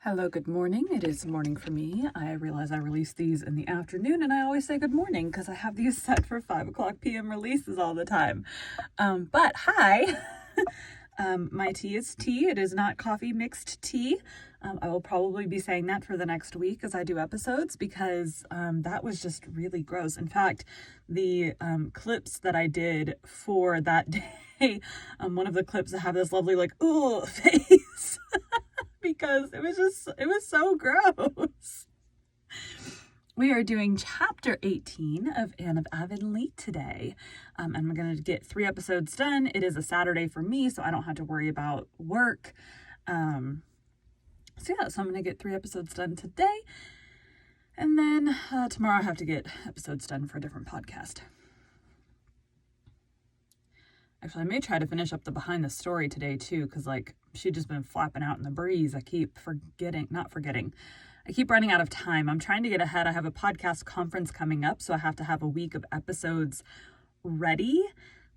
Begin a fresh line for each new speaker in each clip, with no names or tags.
Hello, good morning. It is morning for me. I realize I release these in the afternoon, and I always say good morning because I have these set for 5 o'clock p.m. releases all the time. But hi, my tea is tea. It is not coffee mixed tea. I will probably be saying that for the next week as I do episodes because that was just really gross. In fact, the clips that I did for that day, one of the clips that have this lovely like, ooh, face. Because it was so gross. We are doing chapter 18 of Anne of Avonlea today. And I'm going to get 3 episodes done. It is a Saturday for me, so I don't have to worry about work. So I'm going to get 3 episodes done today. And then tomorrow I have to get episodes done for a different podcast. Actually, I may try to finish up the behind the story today too, because she'd just been flapping out in the breeze. I keep I keep running out of time. I'm trying to get ahead. I have a podcast conference coming up, so I have to have a week of episodes ready,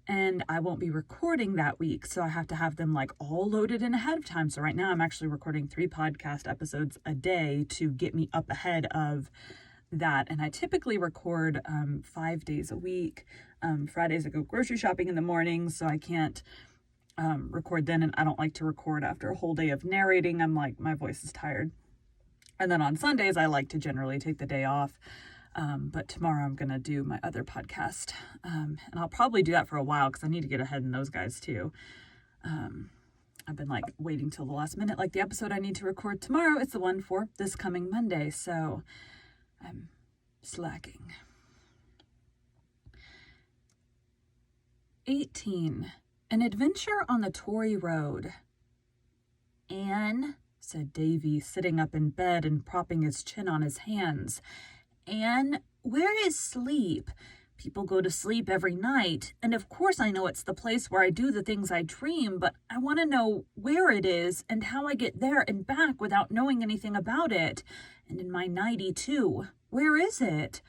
and I won't be recording that week, so I have to have them all loaded in ahead of time. So right now I'm actually recording 3 podcast episodes a day to get me up ahead of that. And I typically record 5 days a week. Fridays I go grocery shopping in the morning, so I can't record then, and I don't like to record after a whole day of narrating. My voice is tired. And then on Sundays I like to generally take the day off, but tomorrow I'm gonna do my other podcast, and I'll probably do that for a while because I need to get ahead in those guys too. I've been waiting till the last minute. The episode I need to record tomorrow, it's the one for this coming Monday, so I'm slacking. 18. An adventure on the Tory road. Anne, said Davy, sitting up in bed and propping his chin on his hands. Anne, where is sleep? People go to sleep every night, and of course I know it's the place where I do the things I dream, but I want to know where it is and how I get there and back without knowing anything about it. And in my nightie, too. Where is it?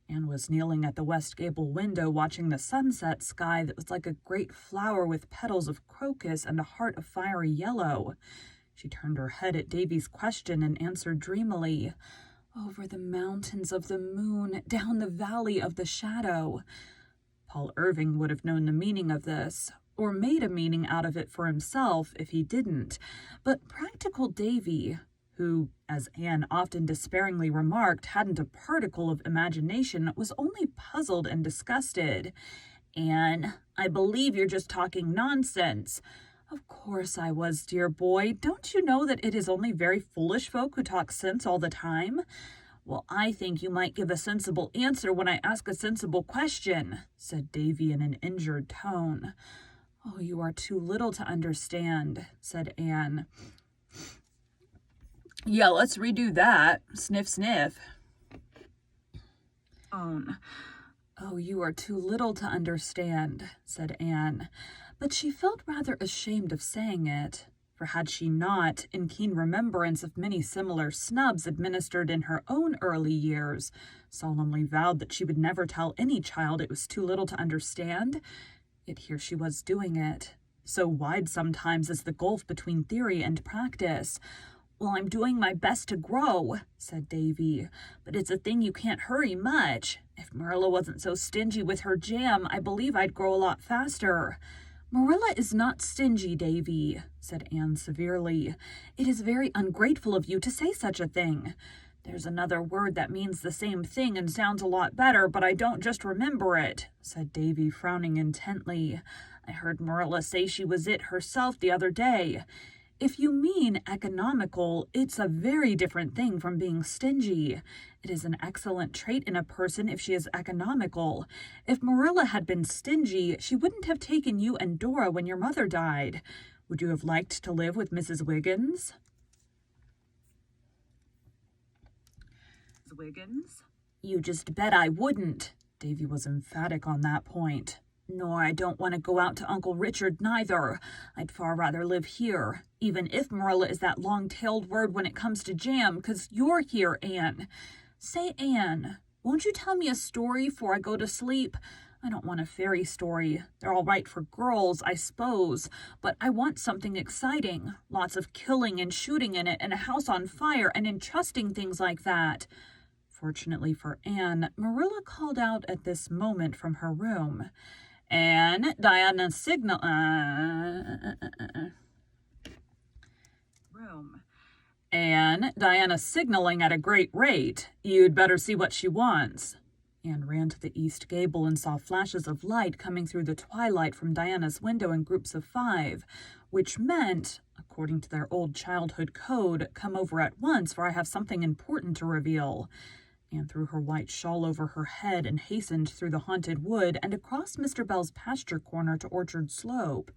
Anne was kneeling at the west gable window watching the sunset sky that was like a great flower with petals of crocus and a heart of fiery yellow. She turned her head at Davy's question and answered dreamily, over the mountains of the moon, down the valley of the shadow. Paul Irving would have known the meaning of this, or made a meaning out of it for himself if he didn't, but practical Davy, who, as Anne often despairingly remarked, hadn't a particle of imagination, was only puzzled and disgusted. Anne, I believe you're just talking nonsense. Of course I was, dear boy. Don't you know that it is only very foolish folk who talk sense all the time? Well, I think you might give a sensible answer when I ask a sensible question, said Davy in an injured tone. Oh, you are too little to understand, said Anne. Yeah, let's redo that. Sniff, sniff. Oh, you are too little to understand, said Anne. But she felt rather ashamed of saying it, for had she not, in keen remembrance of many similar snubs administered in her own early years, solemnly vowed that she would never tell any child it was too little to understand? Yet here she was doing it. So wide sometimes is the gulf between theory and practice. Well, I'm doing my best to grow, said Davy, but it's a thing you can't hurry much. If Marilla wasn't so stingy with her jam, I believe I'd grow a lot faster. Marilla is not stingy, Davy, said Anne severely. It is very ungrateful of you to say such a thing. There's another word that means the same thing and sounds a lot better, but I don't just remember it, said Davy, frowning intently. I heard Marilla say she was it herself the other day. If you mean economical, it's a very different thing from being stingy. It is an excellent trait in a person if she is economical. If Marilla had been stingy, she wouldn't have taken you and Dora when your mother died. Would you have liked to live with Mrs. Wiggins? Wiggins? You just bet I wouldn't. Davy was emphatic on that point. Nor I don't want to go out to Uncle Richard neither. I'd far rather live here, even if Marilla is that long-tailed word when it comes to jam, 'cause you're here, Anne. Say, Anne, won't you tell me a story 'fore I go to sleep? I don't want a fairy story. They're all right for girls, I suppose, but I want something exciting. Lots of killing and shooting in it, and a house on fire, and entrusting things like that. Fortunately for Anne, Marilla called out at this moment from her room. Anne, Diana signal... Room. Anne, Diana's signaling at a great rate. You'd better see what she wants. Anne ran to the east gable and saw flashes of light coming through the twilight from Diana's window in groups of 5, which meant, according to their old childhood code, come over at once, for I have something important to reveal. Anne threw her white shawl over her head and hastened through the haunted wood and across Mr. Bell's pasture corner to Orchard Slope.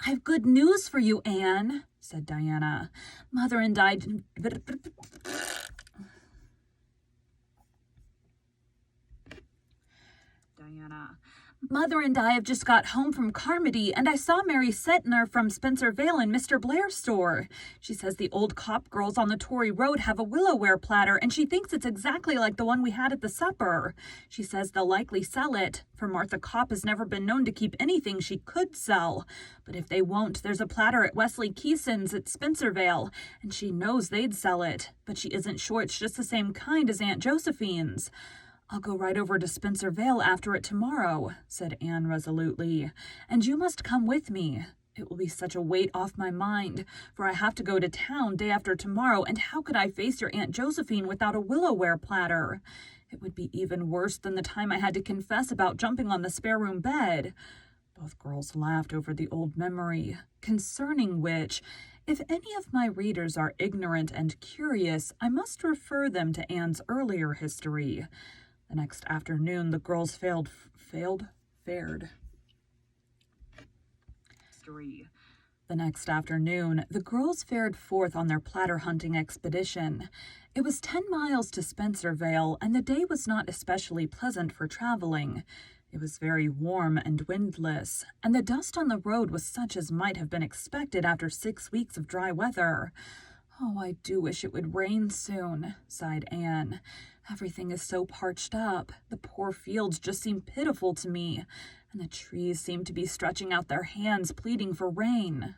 "I've good news for you, Anne," said Diana. "Mother and I... Mother and I have just got home from Carmody, and I saw Mary Setner from Spencer Vale in Mr. Blair's store. She says the old Cop girls on the Tory Road have a willowware platter, and she thinks it's exactly like the one we had at the supper. She says they'll likely sell it, for Martha Copp has never been known to keep anything she could sell. But if they won't, there's a platter at Wesley Keeson's at Spencervale, and she knows they'd sell it, but she isn't sure it's just the same kind as Aunt Josephine's. I'll go right over to Spencer Vale after it tomorrow," said Anne resolutely, "and you must come with me. It will be such a weight off my mind, for I have to go to town day after tomorrow, and how could I face your Aunt Josephine without a willowware platter? It would be even worse than the time I had to confess about jumping on the spare room bed." Both girls laughed over the old memory, concerning which, if any of my readers are ignorant and curious, I must refer them to Anne's earlier history. The next afternoon, the girls fared. The next afternoon, the girls fared forth on their platter hunting expedition. It was 10 miles to Spencervale, and the day was not especially pleasant for traveling. It was very warm and windless, and the dust on the road was such as might have been expected after 6 weeks of dry weather. "Oh, I do wish it would rain soon," sighed Anne. "Everything is so parched up. The poor fields just seem pitiful to me, and the trees seem to be stretching out their hands, pleading for rain."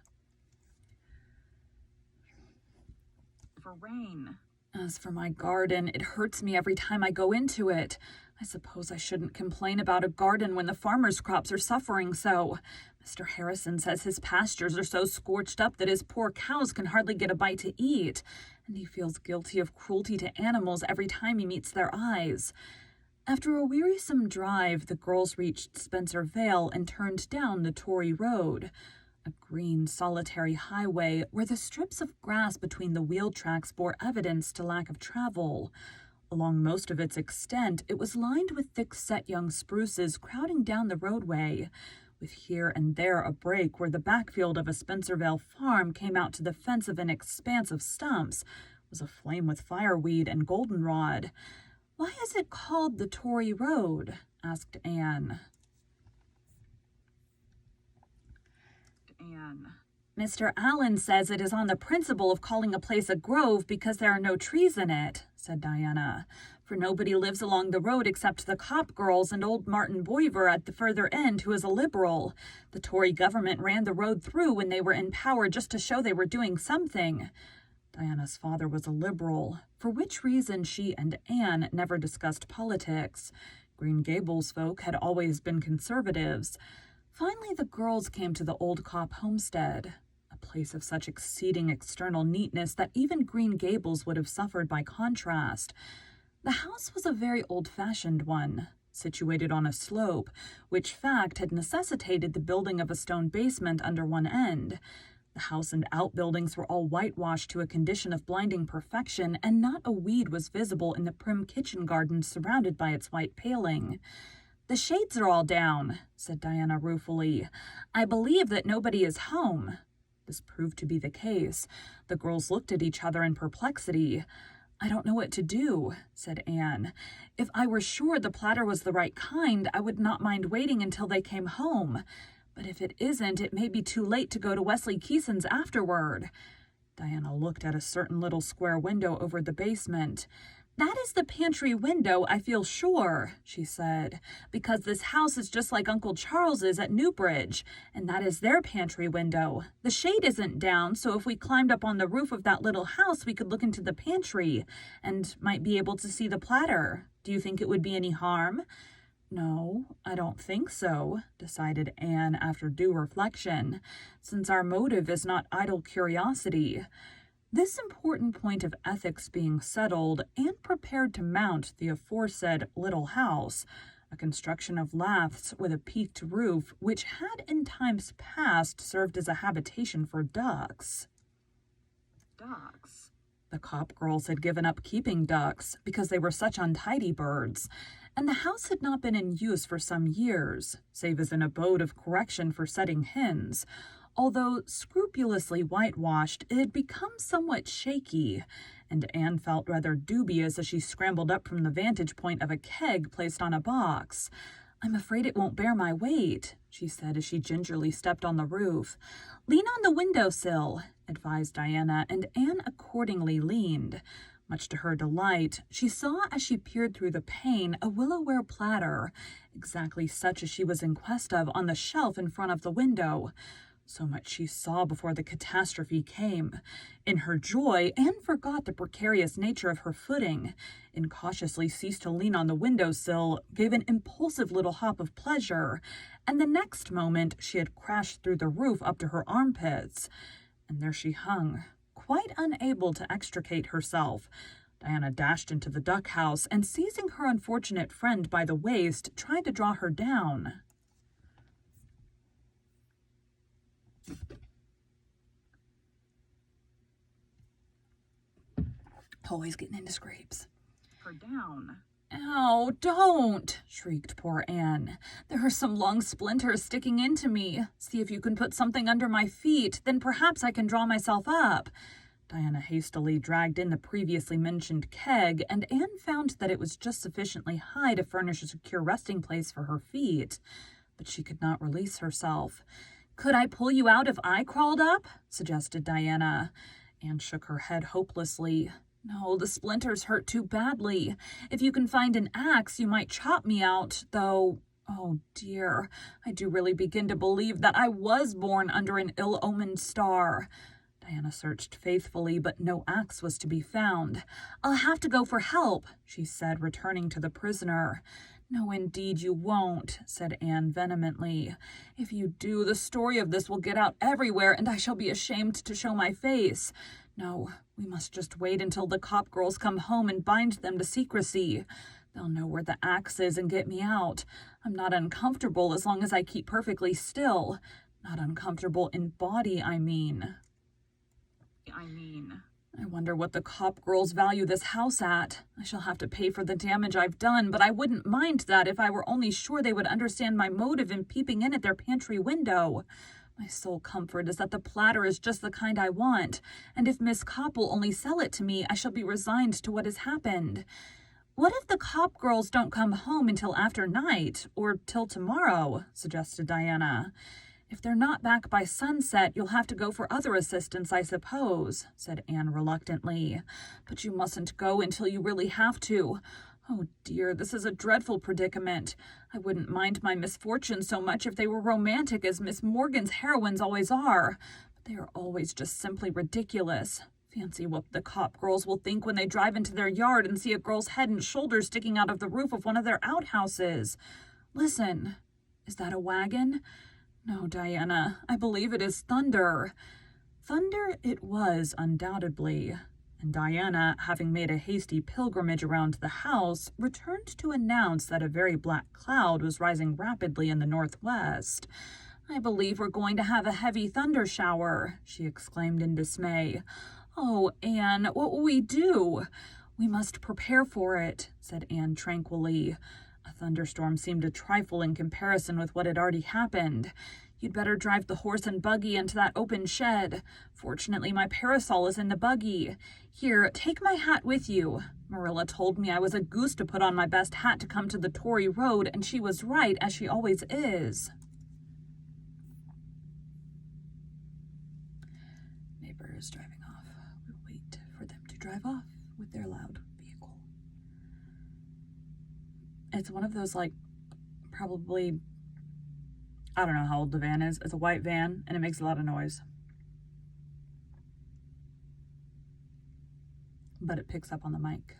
As for my garden, it hurts me every time I go into it. I suppose I shouldn't complain about a garden when the farmers' crops are suffering so. Mr. Harrison says his pastures are so scorched up that his poor cows can hardly get a bite to eat, and he feels guilty of cruelty to animals every time he meets their eyes. After a wearisome drive, the girls reached Spencer Vale and turned down the Tory Road, a green, solitary highway where the strips of grass between the wheel tracks bore evidence to lack of travel. Along most of its extent, it was lined with thick-set young spruces crowding down the roadway, with here and there a break where the backfield of a Spencervale farm came out to the fence of an expanse of stumps, was aflame with fireweed and goldenrod. "Why is it called the Tory Road?" asked Anne. "Mr. Allen says it is on the principle of calling a place a grove because there are no trees in it," said Diana, "for nobody lives along the road except the Cop girls and old Martin Boiver at the further end, who is a Liberal. The Tory government ran the road through when they were in power just to show they were doing something." Diana's father was a Liberal, for which reason she and Anne never discussed politics. Green Gables folk had always been conservatives. Finally, the girls came to the old Cop homestead, a place of such exceeding external neatness that even Green Gables would have suffered by contrast. The house was a very old-fashioned one, situated on a slope, which fact had necessitated the building of a stone basement under one end. The house and outbuildings were all whitewashed to a condition of blinding perfection, and not a weed was visible in the prim kitchen garden surrounded by its white paling. "The shades are all down," said Diana ruefully. "I believe that nobody is home." This proved to be the case. The girls looked at each other in perplexity. "I don't know what to do," said Anne. "If I were sure the platter was the right kind, I would not mind waiting until they came home. But if it isn't, it may be too late to go to Wesley Keeson's afterward." Diana looked at a certain little square window over the basement. That is the pantry window, I feel sure, she said, because this house is just like Uncle Charles's at Newbridge, and that is their pantry window. The shade isn't down, so if we climbed up on the roof of that little house, we could look into the pantry and might be able to see the platter. Do you think it would be any harm? No, I don't think so, decided Anne after due reflection, since our motive is not idle curiosity. This important point of ethics being settled, Anne prepared to mount the aforesaid little house, a construction of laths with a peaked roof which had in times past served as a habitation for ducks. Ducks? The Copp girls had given up keeping ducks because they were such untidy birds, and the house had not been in use for some years, save as an abode of correction for setting hens. Although scrupulously whitewashed, it had become somewhat shaky, and Anne felt rather dubious as she scrambled up from the vantage point of a keg placed on a box. I'm afraid it won't bear my weight, she said as she gingerly stepped on the roof. Lean on the windowsill, advised Diana, and Anne accordingly leaned. Much to her delight, she saw as she peered through the pane a willowware platter, exactly such as she was in quest of on the shelf in front of the window. So much she saw before the catastrophe came. In her joy, Anne forgot the precarious nature of her footing, incautiously ceased to lean on the windowsill, gave an impulsive little hop of pleasure, and the next moment she had crashed through the roof up to her armpits. And there she hung, quite unable to extricate herself. Diana dashed into the duck house and, seizing her unfortunate friend by the waist, tried to draw her down. Always getting into scrapes. Her down. Oh, don't, shrieked poor Anne. There are some long splinters sticking into me. See if you can put something under my feet, then perhaps I can draw myself up. Diana hastily dragged in the previously mentioned keg, and Anne found that it was just sufficiently high to furnish a secure resting place for her feet. But she could not release herself. Could I pull you out if I crawled up? Suggested Diana. Anne shook her head hopelessly. No, the splinters hurt too badly. If you can find an axe, you might chop me out, though, oh dear, I do really begin to believe that I was born under an ill-omened star. Diana searched faithfully, but no axe was to be found. I'll have to go for help, she said, returning to the prisoner. No, indeed you won't, said Anne vehemently. If you do, the story of this will get out everywhere, and I shall be ashamed to show my face. No, we must just wait until the Copp girls come home and bind them to secrecy. They'll know where the axe is and get me out. I'm not uncomfortable as long as I keep perfectly still. Not uncomfortable in body, I mean. I wonder what the Copp girls value this house at. I shall have to pay for the damage I've done, but I wouldn't mind that if I were only sure they would understand my motive in peeping in at their pantry window. My sole comfort is that the platter is just the kind I want, and if Miss Copp will only sell it to me, I shall be resigned to what has happened. What if the Copp girls don't come home until after night, or till tomorrow? Suggested Diana. If they're not back by sunset, you'll have to go for other assistance, I suppose, said Anne reluctantly. But you mustn't go until you really have to. Oh dear, this is a dreadful predicament. I wouldn't mind my misfortunes so much if they were romantic as Miss Morgan's heroines always are. But they are always just simply ridiculous. Fancy what the Copp girls will think when they drive into their yard and see a girl's head and shoulders sticking out of the roof of one of their outhouses. Listen, is that a wagon? No, Diana, I believe it is thunder. Thunder it was, undoubtedly, and Diana, having made a hasty pilgrimage around the house, returned to announce that a very black cloud was rising rapidly in the northwest. I believe we're going to have a heavy thunder shower, she exclaimed in dismay. Oh, Anne, what will we do? We must prepare for it, said Anne tranquilly. A thunderstorm seemed a trifle in comparison with what had already happened. You'd better drive the horse and buggy into that open shed. Fortunately, my parasol is in the buggy. Here, take my hat with you. Marilla told me I was a goose to put on my best hat to come to the Tory road, and she was right, as she always is. Neighbors driving off. We'll wait for them to drive off with their loud vehicle. It's one of those, like, probably, I don't know how old the van is. It's a white van, and it makes a lot of noise. But it picks up on the mic.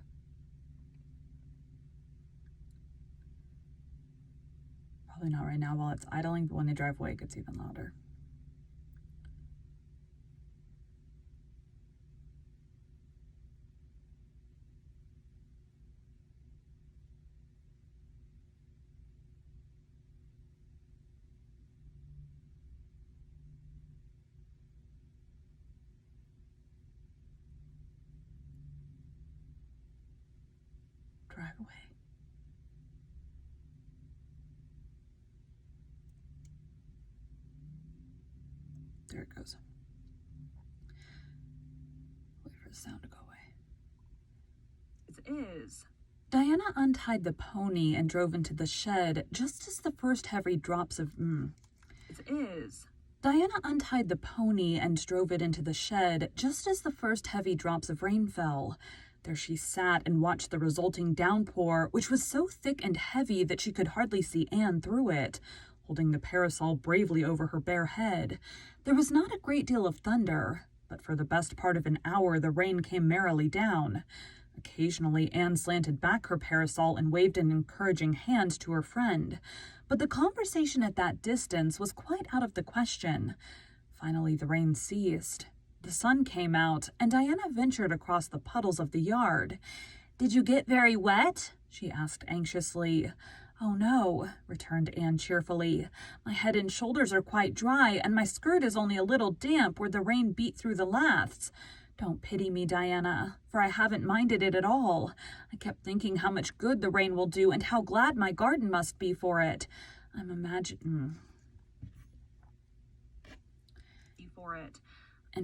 Probably not right now while it's idling, but when they drive away, it gets even louder. Drive away. There it goes. Wait for the sound to go away. It is. Diana untied the pony and drove into the shed just as the first heavy drops of It is. Diana untied the pony and drove it into the shed just as the first heavy drops of rain fell. There she sat and watched the resulting downpour, which was so thick and heavy that she could hardly see Anne through it, holding the parasol bravely over her bare head. There was not a great deal of thunder, but for the best part of an hour the rain came merrily down. Occasionally Anne slanted back her parasol and waved an encouraging hand to her friend, but the conversation at that distance was quite out of the question. Finally the rain ceased. The sun came out, and Diana ventured across the puddles of the yard. "Did you get very wet?" she asked anxiously. "Oh, no," returned Anne cheerfully. "My head and shoulders are quite dry, and my skirt is only a little damp where the rain beat through the laths. Don't pity me, Diana, for I haven't minded it at all. I kept thinking how much good the rain will do and how glad my garden must be for it. I'm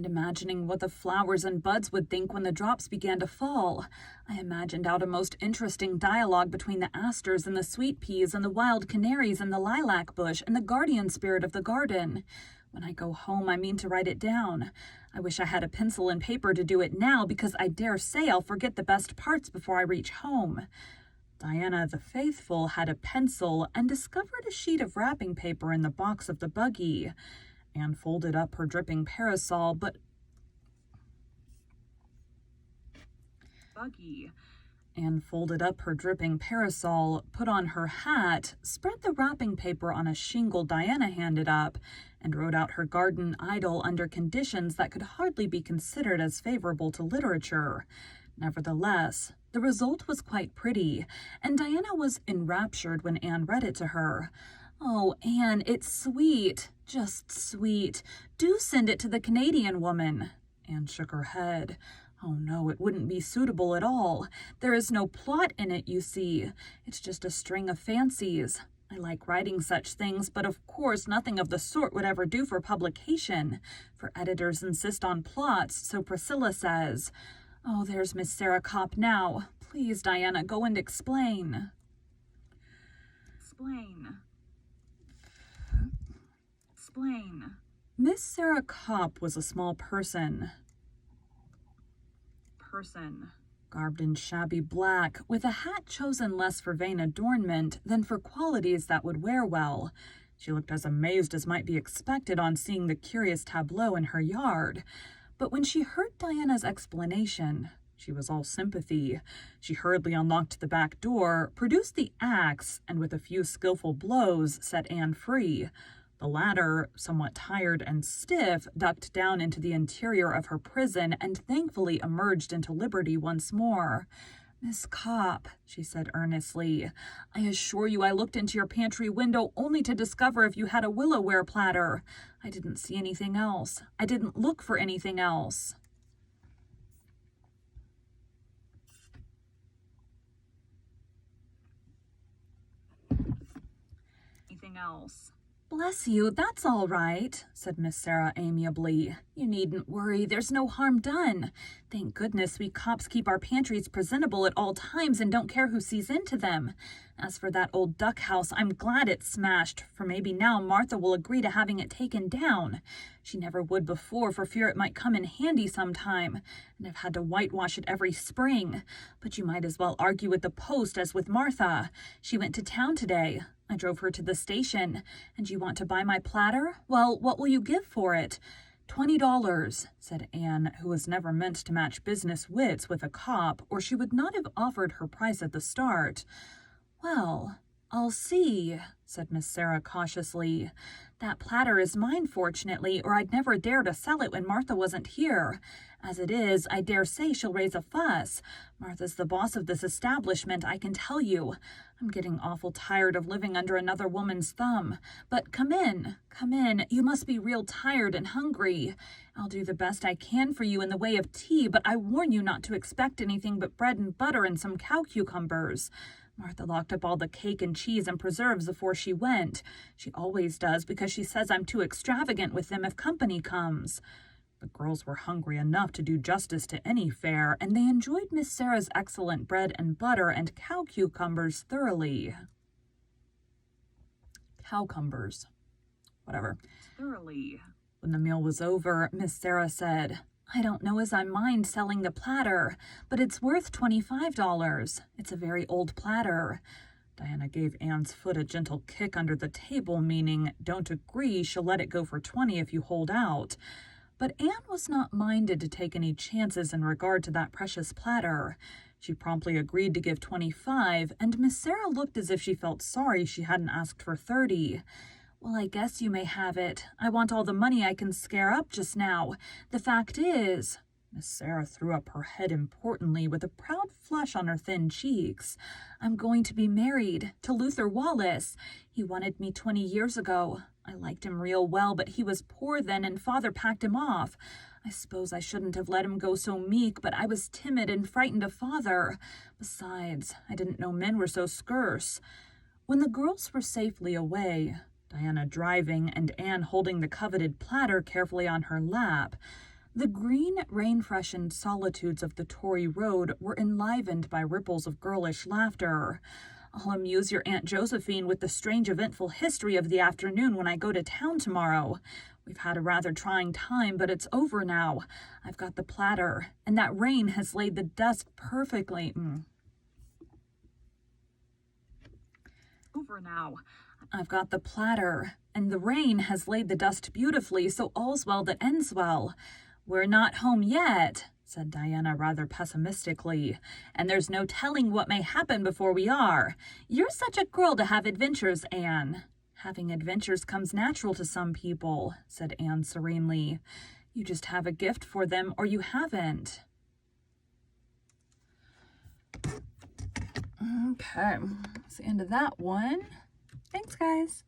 imagining what the flowers and buds would think when the drops began to fall. I imagined out a most interesting dialogue between the asters and the sweet peas and the wild canaries and the lilac bush and the guardian spirit of the garden. When I go home, I mean to write it down. I wish I had a pencil and paper to do it now, because I dare say I'll forget the best parts before I reach home." Diana the faithful had a pencil and discovered a sheet of wrapping paper in the box of the buggy. Anne folded up her dripping parasol, put on her hat, spread the wrapping paper on a shingle Diana handed up, and wrote out her garden idyll under conditions that could hardly be considered as favorable to literature. Nevertheless, the result was quite pretty, and Diana was enraptured when Anne read it to her. "Oh, Anne, it's sweet, just sweet. Do send it to the Canadian woman." Anne shook her head. "Oh, no, it wouldn't be suitable at all. There is no plot in it, you see. It's just a string of fancies. I like writing such things, but of course nothing of the sort would ever do for publication, for editors insist on plots, so Priscilla says. Oh, there's Miss Sarah Copp now. Please, Diana, go and explain." Explain. Miss Sarah Copp was a small person, garbed in shabby black, with a hat chosen less for vain adornment than for qualities that would wear well. She looked as amazed as might be expected on seeing the curious tableau in her yard. But when she heard Diana's explanation, she was all sympathy. She hurriedly unlocked the back door, produced the axe, and with a few skillful blows set Anne free. The latter, somewhat tired and stiff, ducked down into the interior of her prison and thankfully emerged into liberty once more. "Miss Copp," she said earnestly, "I assure you I looked into your pantry window only to discover if you had a willow-ware platter. I didn't see anything else. I didn't look for anything else." Bless you, that's all right, said Miss Sarah amiably. You needn't worry, there's no harm done. Thank goodness we cops keep our pantries presentable at all times and don't care who sees into them. As for that old duck house, I'm glad it's smashed, for maybe now Martha will agree to having it taken down. She never would before for fear it might come in handy sometime, and I've had to whitewash it every spring. But you might as well argue with the post as with Martha. She went to town today. I drove her to the station. And you want to buy my platter? Well, what will you give for it? $20, said Anne, who was never meant to match business wits with a cop, or she would not have offered her price at the start. Well, I'll see, said Miss Sarah cautiously. That platter is mine, fortunately, or I'd never dare to sell it when Martha wasn't here. As it is, I dare say she'll raise a fuss. Martha's the boss of this establishment, I can tell you. I'm getting awful tired of living under another woman's thumb. But come in. You must be real tired and hungry. I'll do the best I can for you in the way of tea, but I warn you not to expect anything but bread and butter and some cow cucumbers. Martha locked up all the cake and cheese and preserves before she went. She always does because she says I'm too extravagant with them if company comes. The girls were hungry enough to do justice to any fare, and they enjoyed Miss Sarah's excellent bread and butter and cow cucumbers thoroughly. Cowcumbers. Whatever. Thoroughly. When the meal was over, Miss Sarah said, I don't know as I mind selling the platter, but it's worth $25. It's a very old platter. Diana gave Anne's foot a gentle kick under the table, meaning, don't agree, she'll let it go for 20 if you hold out. But Anne was not minded to take any chances in regard to that precious platter. She promptly agreed to give 25, and Miss Sarah looked as if she felt sorry she hadn't asked for 30. Well, I guess you may have it. I want all the money I can scare up just now. The fact is, Miss Sarah threw up her head importantly with a proud flush on her thin cheeks, I'm going to be married to Luther Wallace. He wanted me 20 years ago. I liked him real well, but he was poor then and Father packed him off. I suppose I shouldn't have let him go so meek, but I was timid and frightened of Father. Besides, I didn't know men were so scarce. When the girls were safely away, Diana driving and Anne holding the coveted platter carefully on her lap, the green, rain-freshened solitudes of the Tory road were enlivened by ripples of girlish laughter. I'll amuse your Aunt Josephine with the strange eventful history of the afternoon when I go to town tomorrow. We've had a rather trying time, but it's over now. I've got the platter, and that rain has laid the dust perfectly. Over now. I've got the platter, and the rain has laid the dust beautifully, so all's well that ends well. We're not home yet, said Diana rather pessimistically, and there's no telling what may happen before we are. You're such a girl to have adventures, Anne. Having adventures comes natural to some people, said Anne serenely. You just have a gift for them, or you haven't. Okay, that's the end of that one. Thanks, guys.